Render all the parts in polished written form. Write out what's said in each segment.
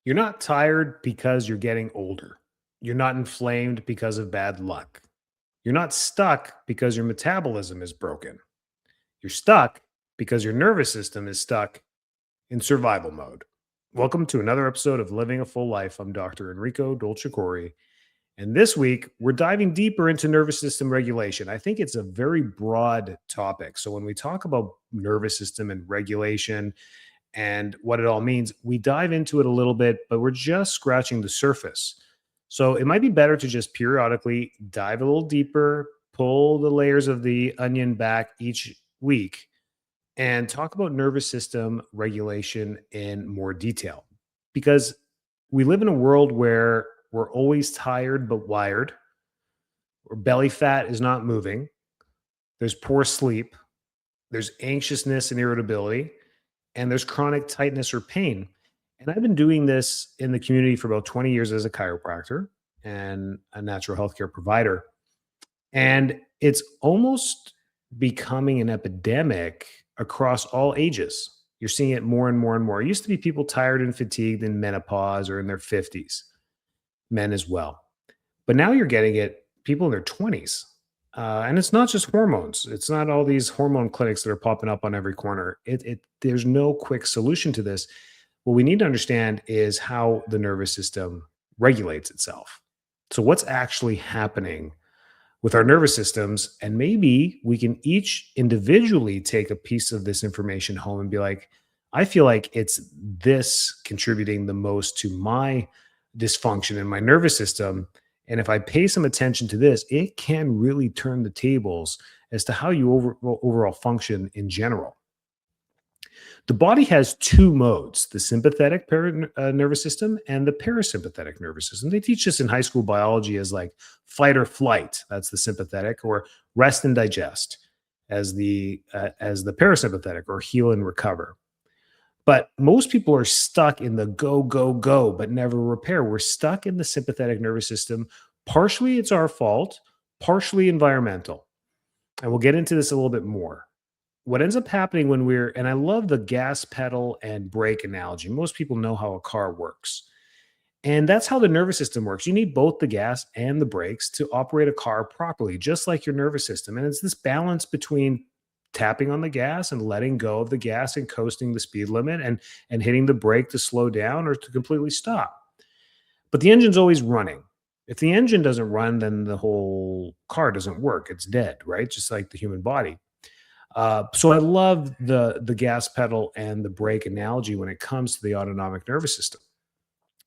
You're not tired because you're getting older. You're not inflamed because of bad luck. You're not stuck because your metabolism is broken. You're stuck because your nervous system is stuck in survival mode. Welcome to another episode of Living a Full Life. I'm Dr. Enrico Dolcecore. And this week, we're diving deeper into nervous system regulation. I think it's a very broad topic. So, when we talk about nervous system and regulation, and what it all means. We dive into it a little bit, but we're just scratching the surface. So it might be better to just periodically dive a little deeper, pull the layers of the onion back each week, and talk about nervous system regulation in more detail. Because we live in a world where we're always tired but wired, where belly fat is not moving, there's poor sleep, there's anxiousness and irritability, and there's chronic tightness or pain. And I've been doing this in the community for about 20 years as a chiropractor and a natural healthcare provider. And it's almost becoming an epidemic across all ages. You're seeing it more and more and more. It used to be people tired and fatigued in menopause or in their 50s, men as well. But now you're getting it people in their 20s. And it's not just hormones. It's not all these hormone clinics that are popping up on every corner. There's no quick solution to this. What we need to understand is how the nervous system regulates itself. So, what's actually happening with our nervous systems? And maybe we can each individually take a piece of this information home and be like, I feel like it's this contributing the most to my dysfunction in my nervous system. And if I pay some attention to this, it can really turn the tables as to how you overall function in general. The body has two modes, the sympathetic nervous system and the parasympathetic nervous system. They teach us in high school biology as like fight or flight. That's the sympathetic, or rest and digest as the parasympathetic, or heal and recover. But most people are stuck in the go, go, go, but never repair. We're stuck in the sympathetic nervous system. Partially it's our fault, partially environmental. And we'll get into this a little bit more. What ends up happening and I love the gas pedal and brake analogy. Most people know how a car works. And that's how the nervous system works. You need both the gas and the brakes to operate a car properly, just like your nervous system. And it's this balance between tapping on the gas and letting go of the gas and coasting the speed limit and hitting the brake to slow down or to completely stop. But the engine's always running. If the engine doesn't run, then the whole car doesn't work. It's dead, right? Just like the human body. So I love the gas pedal and the brake analogy when it comes to the autonomic nervous system.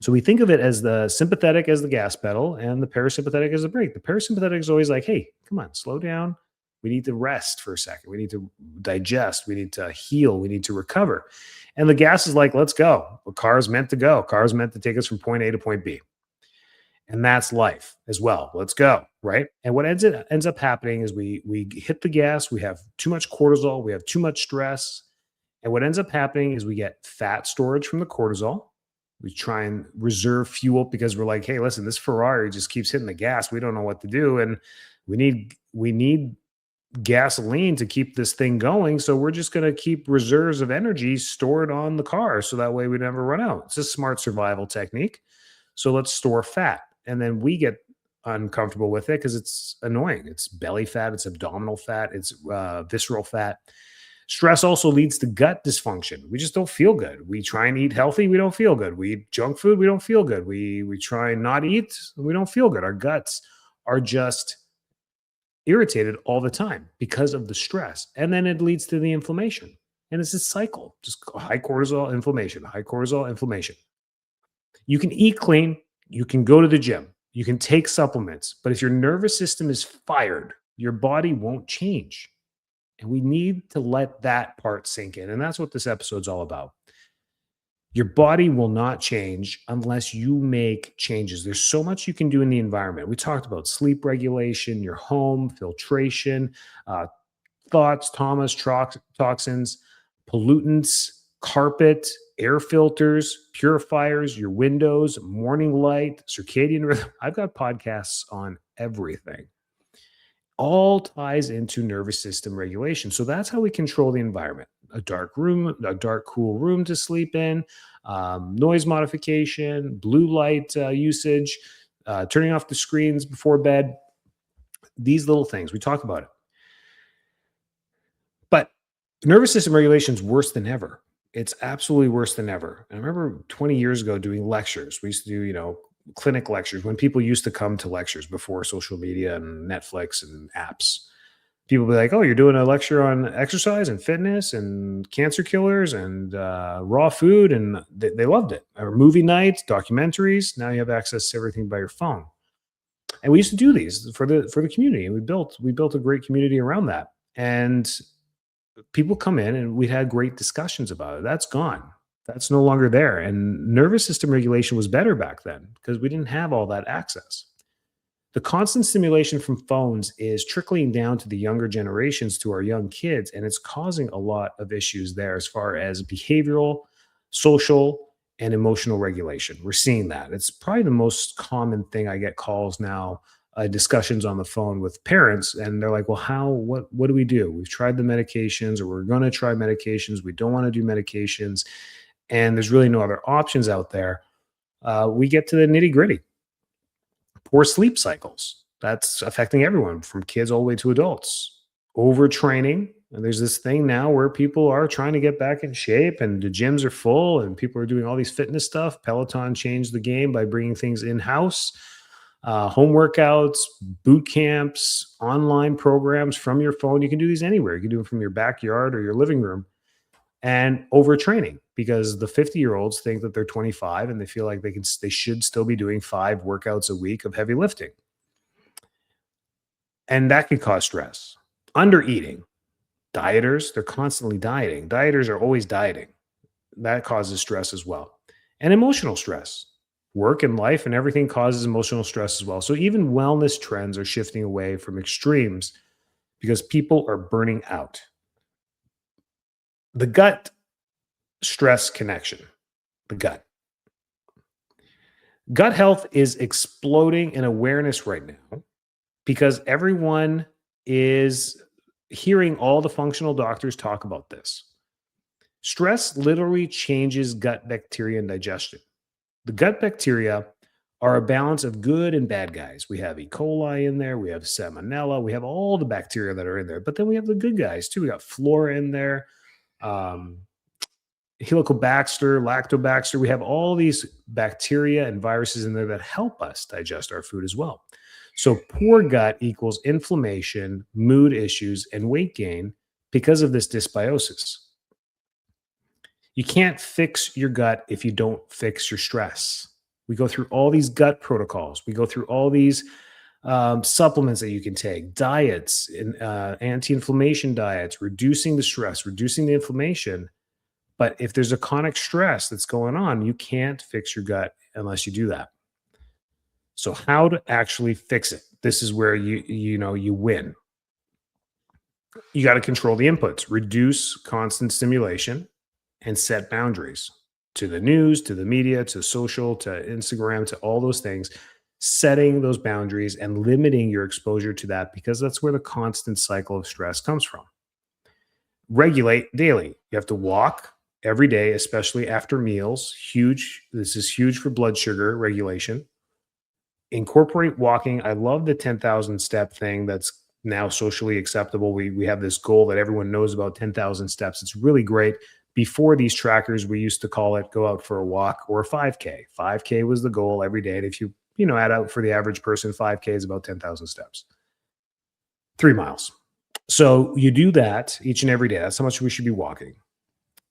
So we think of it as the sympathetic as the gas pedal and the parasympathetic as the brake. The parasympathetic is always like, hey, come on, slow down. We need to rest for a second. We need to digest. We need to heal. We need to recover. And the gas is like, let's go. The car is meant to go. Car is meant to take us from point A to point B. And that's life as well. Let's go, right? And what ends up happening is we hit the gas. We have too much cortisol. We have too much stress. And what ends up happening is we get fat storage from the cortisol. We try and reserve fuel because we're like, hey, listen, this Ferrari just keeps hitting the gas. We don't know what to do. And we need gasoline to keep this thing going. So we're just going to keep reserves of energy stored on the car. So that way we never run out. It's a smart survival technique. So let's store fat. And then we get uncomfortable with it because it's annoying. It's belly fat, it's abdominal fat, it's visceral fat. Stress also leads to gut dysfunction. We just don't feel good. We try and eat healthy, we don't feel good. We eat junk food, we don't feel good. We try and not eat, we don't feel good. Our guts are just irritated all the time because of the stress. And then it leads to the inflammation. And it's a cycle, just high cortisol, inflammation, high cortisol, inflammation. You can eat clean, you can go to the gym, you can take supplements, but if your nervous system is fired, your body won't change. And we need to let that part sink in. And that's what this episode's all about. Your body will not change unless you make changes. There's so much you can do in the environment. We talked about sleep regulation, your home, filtration, thoughts, toxins, pollutants, carpet, air filters, purifiers, your windows, morning light, circadian rhythm. I've got podcasts on everything. all ties into nervous system regulation. So that's how we control the environment. A dark room, a dark, cool room to sleep in, noise modification, blue light usage, turning off the screens before bed. These little things, we talk about it. But nervous system regulation is worse than ever. It's absolutely worse than ever. I remember 20 years ago doing lectures. We used to do, clinic lectures when people used to come to lectures before social media and Netflix and apps. People be like, "Oh, you're doing a lecture on exercise and fitness and cancer killers and raw food," and they loved it. Or movie nights, documentaries. Now you have access to everything by your phone. And we used to do these for the community, and we built a great community around that. And people come in, and we had great discussions about it. That's gone. That's no longer there. And nervous system regulation was better back then because we didn't have all that access. The constant stimulation from phones is trickling down to the younger generations, to our young kids, and it's causing a lot of issues there as far as behavioral, social, and emotional regulation. We're seeing that. It's probably the most common thing. I get calls now, discussions on the phone with parents, and they're like, "Well, what do we do? We've tried the medications, or we're going to try medications. We don't want to do medications, and there's really no other options out there." We get to the nitty gritty. Poor sleep cycles. That's affecting everyone from kids all the way to adults. Overtraining. And there's this thing now where people are trying to get back in shape and the gyms are full and people are doing all these fitness stuff. Peloton changed the game by bringing things in house, home workouts, boot camps, online programs from your phone. You can do these anywhere. You can do them from your backyard or your living room. And overtraining, because the 50-year-olds think that they're 25 and they feel like they should still be doing 5 workouts a week of heavy lifting. And that could cause stress. Under eating. Dieters, they're constantly dieting. Dieters are always dieting. That causes stress as well. And emotional stress. Work and life and everything causes emotional stress as well. So even wellness trends are shifting away from extremes because people are burning out. The gut stress connection. The gut. Gut health is exploding in awareness right now because everyone is hearing all the functional doctors talk about this. Stress literally changes gut bacteria and digestion. The gut bacteria are a balance of good and bad guys. We have E. coli in there, we have salmonella, we have all the bacteria that are in there, but then we have the good guys too. We got flora in there, Helicobacter, Lactobacter. We have all these bacteria and viruses in there that help us digest our food as well. So poor gut equals inflammation, mood issues, and weight gain because of this dysbiosis. You can't fix your gut if you don't fix your stress. We go through all these gut protocols. We go through all these supplements that you can take, diets, anti-inflammation diets, reducing the stress, reducing the inflammation. But if there's a chronic stress that's going on, you can't fix your gut unless you do that. So how to actually fix it? This is where you win. You got to control the inputs, reduce constant stimulation, and set boundaries to the news, to the media, to social, to Instagram, to all those things. Setting those boundaries and limiting your exposure to that, because that's where the constant cycle of stress comes from. Regulate daily. You have to walk every day, especially after meals. Huge. This is huge for blood sugar regulation. Incorporate walking. I love the 10,000 step thing that's now socially acceptable. We have this goal that everyone knows about, 10,000 steps. It's really great. Before these trackers, we used to call it go out for a walk or a 5K. 5K was the goal every day. And if you add out for the average person, 5K is about 10,000 steps, 3 miles. So you do that each and every day. That's how much we should be walking.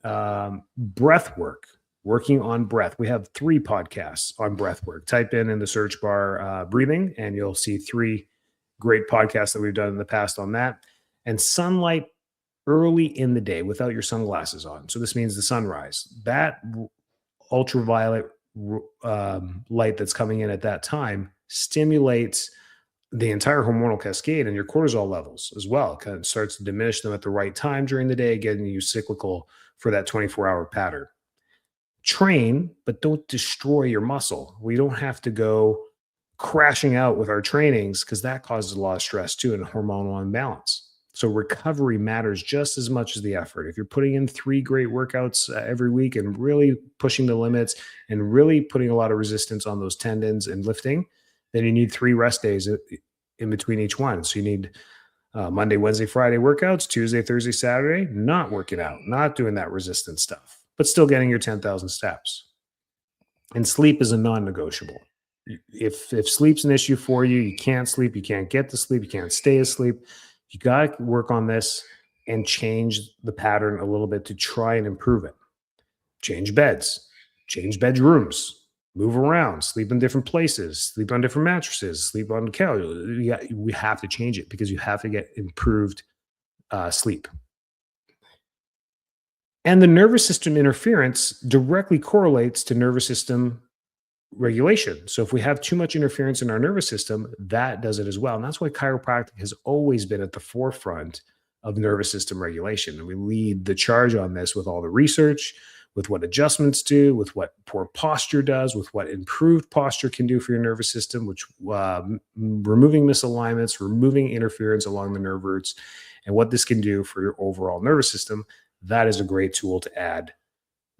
Breath work, working on breath. We have 3 podcasts on breath work. Type in the search bar breathing, and you'll see 3 great podcasts that we've done in the past on that. And sunlight early in the day without your sunglasses on. So this means the sunrise. That ultraviolet light that's coming in at that time stimulates the entire hormonal cascade and your cortisol levels as well. It kind of starts to diminish them at the right time during the day, getting you cyclical for that 24-hour pattern. Train, but don't destroy your muscle. We don't have to go crashing out with our trainings because that causes a lot of stress too and hormonal imbalance. So recovery matters just as much as the effort. If you're putting in 3 great workouts every week and really pushing the limits and really putting a lot of resistance on those tendons and lifting, then you need 3 rest days in between each one. So you need Monday, Wednesday, Friday workouts, Tuesday, Thursday, Saturday, not working out, not doing that resistance stuff, but still getting your 10,000 steps. And sleep is a non-negotiable. If sleep's an issue for you, you can't sleep, you can't get to sleep, you can't stay asleep. You got to work on this and change the pattern a little bit to try and improve it. Change beds, change bedrooms, move around, sleep in different places, sleep on different mattresses, sleep on the couch. We have to change it because you have to get improved sleep. And the nervous system interference directly correlates to nervous system regulation. So if we have too much interference in our nervous system, that does it as well. And that's why chiropractic has always been at the forefront of nervous system regulation. And we lead the charge on this with all the research, with what adjustments do, with what poor posture does, with what improved posture can do for your nervous system, which removing misalignments, removing interference along the nerve roots, and what this can do for your overall nervous system. That is a great tool to add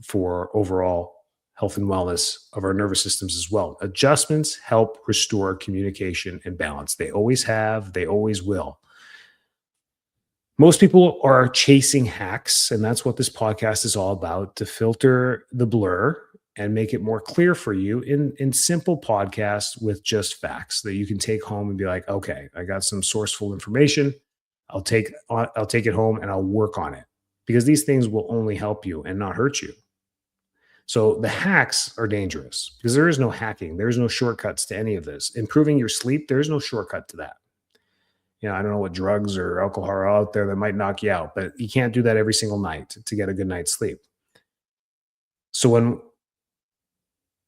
for overall health and wellness of our nervous systems as well. Adjustments help restore communication and balance. They always have, they always will. Most people are chasing hacks, and that's what this podcast is all about, to filter the blur and make it more clear for you in simple podcasts with just facts that you can take home and be like, okay, I got some sourceful information. I'll take it home and I'll work on it, because these things will only help you and not hurt you. So the hacks are dangerous because there is no hacking. There's no shortcuts to any of this. Improving your sleep, there's no shortcut to that. I don't know what drugs or alcohol are out there that might knock you out, but you can't do that every single night to get a good night's sleep. So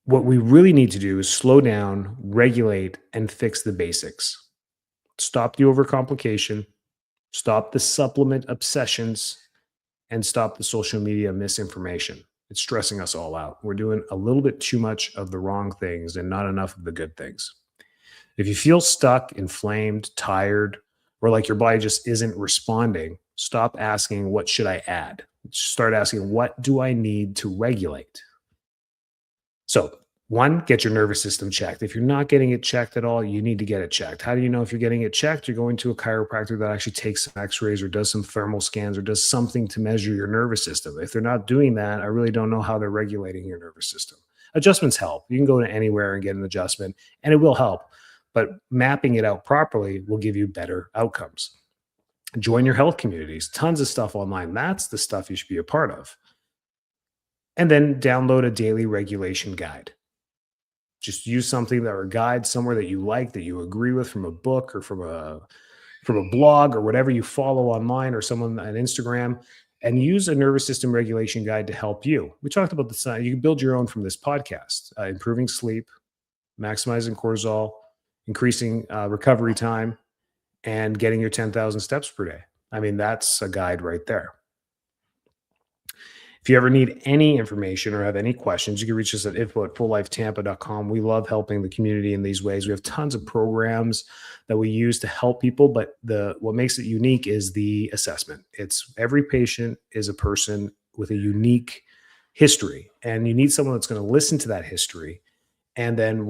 what we really need to do is slow down, regulate, and fix the basics. Stop the overcomplication, stop the supplement obsessions, and stop the social media misinformation. It's stressing us all out. We're doing a little bit too much of the wrong things and not enough of the good things. If you feel stuck, inflamed, tired, or like your body just isn't responding, stop asking, what should I add? Start asking, what do I need to regulate? So, 1, get your nervous system checked. If you're not getting it checked at all, you need to get it checked. How do you know if you're getting it checked? You're going to a chiropractor that actually takes some x-rays or does some thermal scans or does something to measure your nervous system. If they're not doing that, I really don't know how they're regulating your nervous system. Adjustments help. You can go to anywhere and get an adjustment, and it will help. But mapping it out properly will give you better outcomes. Join your health communities. Tons of stuff online. That's the stuff you should be a part of. And then download a daily regulation guide. Just use something or a guide somewhere that you like, that you agree with, from a book or from a blog or whatever you follow online, or someone on Instagram, and use a nervous system regulation guide to help you. We talked about this. You can build your own from this podcast. Improving sleep, maximizing cortisol, increasing recovery time, and getting your 10,000 steps per day. I mean, that's a guide right there. If you ever need any information or have any questions, you can reach us at info@fulllifetampa.com. We love helping the community in these ways. We have tons of programs that we use to help people, but what makes it unique is the assessment. It's every patient is a person with a unique history, and you need someone that's going to listen to that history and then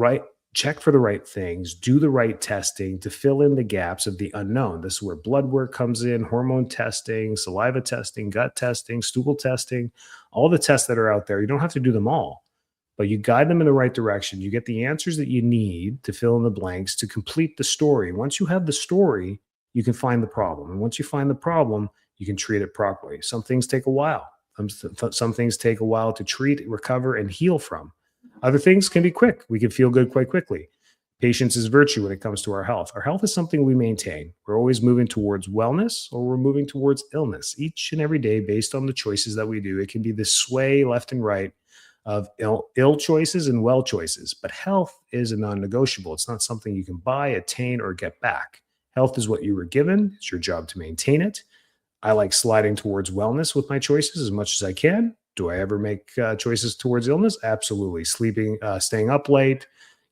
check for the right things, do the right testing to fill in the gaps of the unknown. This is where blood work comes in, hormone testing, saliva testing, gut testing, stool testing, all the tests that are out there. You don't have to do them all, but you guide them in the right direction. You get the answers that you need to fill in the blanks to complete the story. Once you have the story, you can find the problem. And once you find the problem, you can treat it properly. Some things take a while. Some things take a while to treat, recover, and heal from. Other things can be quick. We can feel good quite quickly. Patience is virtue when it comes to our health. Our health is something we maintain. We're always moving towards wellness, or we're moving towards illness each and every day based on the choices that we do. It can be this sway left and right of ill choices and well choices, but health is a non-negotiable. It's not something you can buy, attain, or get back. Health is what you were given. It's your job to maintain it. I like sliding towards wellness with my choices as much as I can. Do I ever make choices towards illness? Absolutely. Sleeping, staying up late,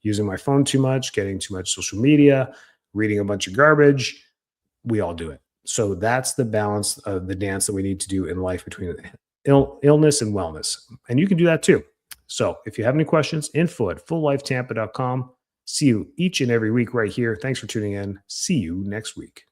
using my phone too much, getting too much social media, reading a bunch of garbage. We all do it. So that's the balance of the dance that we need to do in life between illness and wellness. And you can do that too. So if you have any questions, info@fulllifetampa.com. See you each and every week right here. Thanks for tuning in. See you next week.